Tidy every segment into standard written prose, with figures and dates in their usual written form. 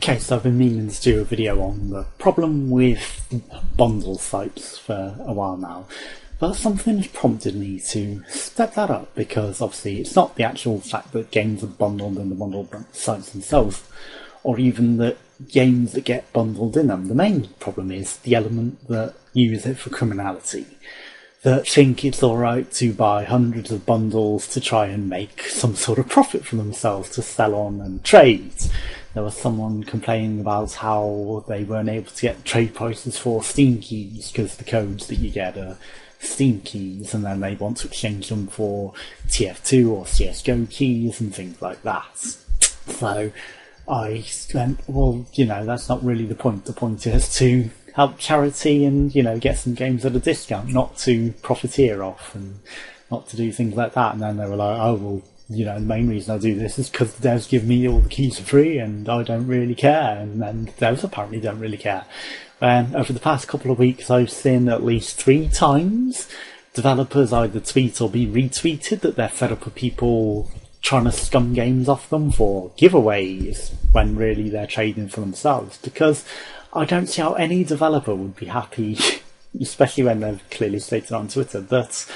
Okay, so I've been meaning to do a video on the problem with bundle sites for a while now, but something has prompted me to step that up, because obviously it's not the actual fact that games are bundled in the bundled sites themselves, or even that games that get bundled in them. The main problem is the element that use it for criminality, that think it's alright to buy hundreds of bundles to try and make some sort of profit for themselves to sell on and trade. There was someone complaining about how they weren't able to get trade prices for Steam keys because the codes that you get are Steam keys, and then they want to exchange them for TF2 or CSGO keys and things like that. So I went, well, that's not really the point. The point is to help charity and, get some games at a discount, not to profiteer off and not to do things like that. And then they were like, oh, well, the main reason I do this is because the devs give me all the keys for free and I don't really care. And then the devs apparently don't really care. And over the past couple of weeks, I've seen at least 3 times developers either tweet or be retweeted that they're fed up with people trying to scum games off them for giveaways when really they're trading for themselves. Because I don't see how any developer would be happy, especially when they've clearly stated on Twitter, that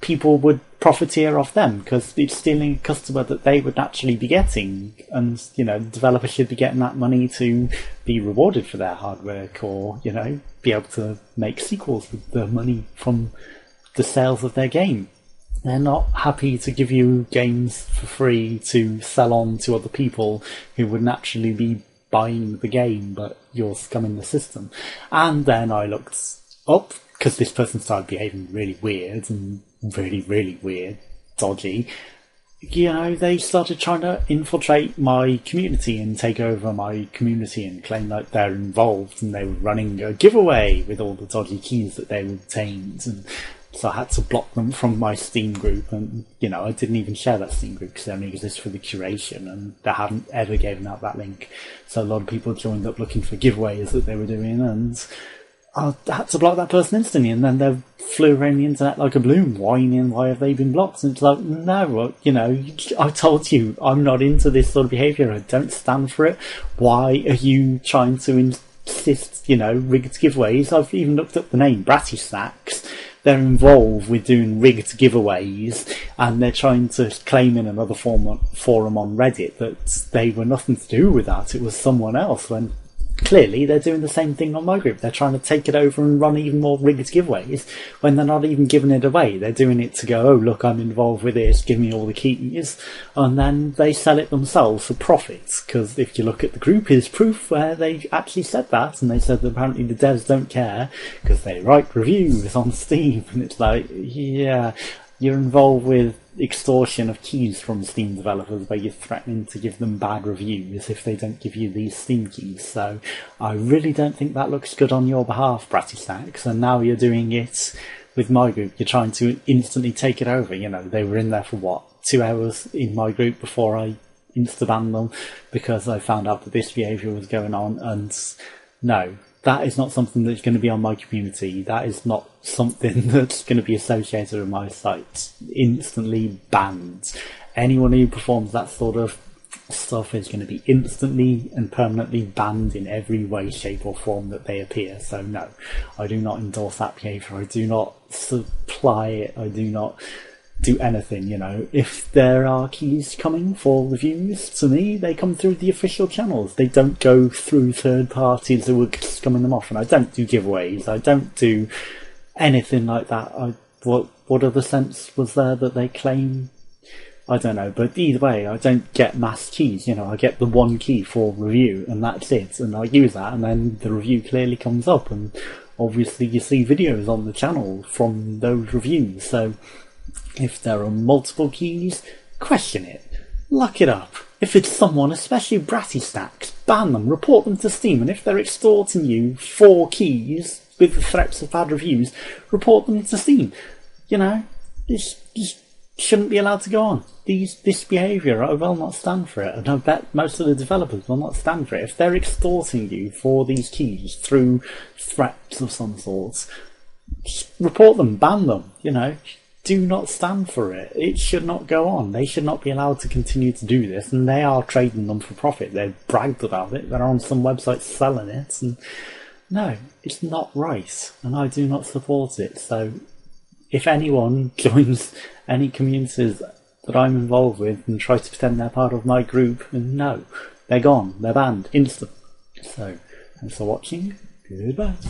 people would profiteer off them, because it's stealing a customer that they would naturally be getting, and the developer should be getting that money to be rewarded for their hard work, or be able to make sequels with the money from the sales of their game. They're not happy to give you games for free to sell on to other people who would naturally be buying the game, but you're scumming the system. And then I looked up, because this person started behaving really weird and really weird, dodgy. They started trying to infiltrate my community and take over my community and claim that they're involved, and they were running a giveaway with all the dodgy keys that they obtained. And so I had to block them from my Steam group, and I didn't even share that Steam group because it only exists for the curation, and they hadn't ever given out that link. So a lot of people joined up looking for giveaways that they were doing, and I had to block that person instantly. And then they flew around the internet like a balloon, whining, why have they been blocked? And it's like, no, I told you I'm not into this sort of behaviour. I don't stand for it. Why are you trying to insist, rigged giveaways? I've even looked up the name, brattysnax. They're involved with doing rigged giveaways, and they're trying to claim in another forum on Reddit that they were nothing to do with that. It was someone else, when clearly they're doing the same thing on my group. They're trying to take it over and run even more rigged giveaways when they're not even giving it away. They're doing it to go, oh, look, I'm involved with this, give me all the keys. And then they sell it themselves for profits. Because if you look at the group, is proof where they actually said that. And they said that apparently the devs don't care because they write reviews on Steam. And it's like, yeah, you're involved with extortion of keys from Steam developers where you're threatening to give them bad reviews if they don't give you these Steam keys. So I really don't think that looks good on your behalf, brattysnax. And now you're doing it with my group. You're trying to instantly take it over. They were in there for 2 hours in my group before I insta-banned them because I found out that this behaviour was going on. And no, that is not something that's going to be on my community. That is not something that's going to be associated with my site. Instantly banned. Anyone who performs that sort of stuff is going to be instantly and permanently banned in every way, shape or form that they appear. So no, I do not endorse that behaviour. I do not supply it. I do not do anything. If there are keys coming for reviews to me, they come through the official channels. They don't go through third parties who are scumming them off. And I don't do giveaways. I don't do anything like that. What other sense was there that they claim? I don't know. But either way, I don't get mass keys. I get the one key for review and that's it. And I use that, and then the review clearly comes up. And obviously you see videos on the channel from those reviews. So if there are multiple keys, question it. Look it up. If it's someone, especially brattysnax, ban them, report them to Steam. And if they're extorting you for keys with the threats of bad reviews, report them to Steam. This shouldn't be allowed to go on. This behaviour, I will not stand for it. And I bet most of the developers will not stand for it. If they're extorting you for these keys through threats of some sort, report them, ban them, do not stand for it. It should not go on. They should not be allowed to continue to do this, and they are trading them for profit. They've bragged about it. They're on some websites selling it, and no, it's not right, and I do not support it. So if anyone joins any communities that I'm involved with and tries to pretend they're part of my group, no, they're gone, they're banned, instant. So, thanks for watching, goodbye.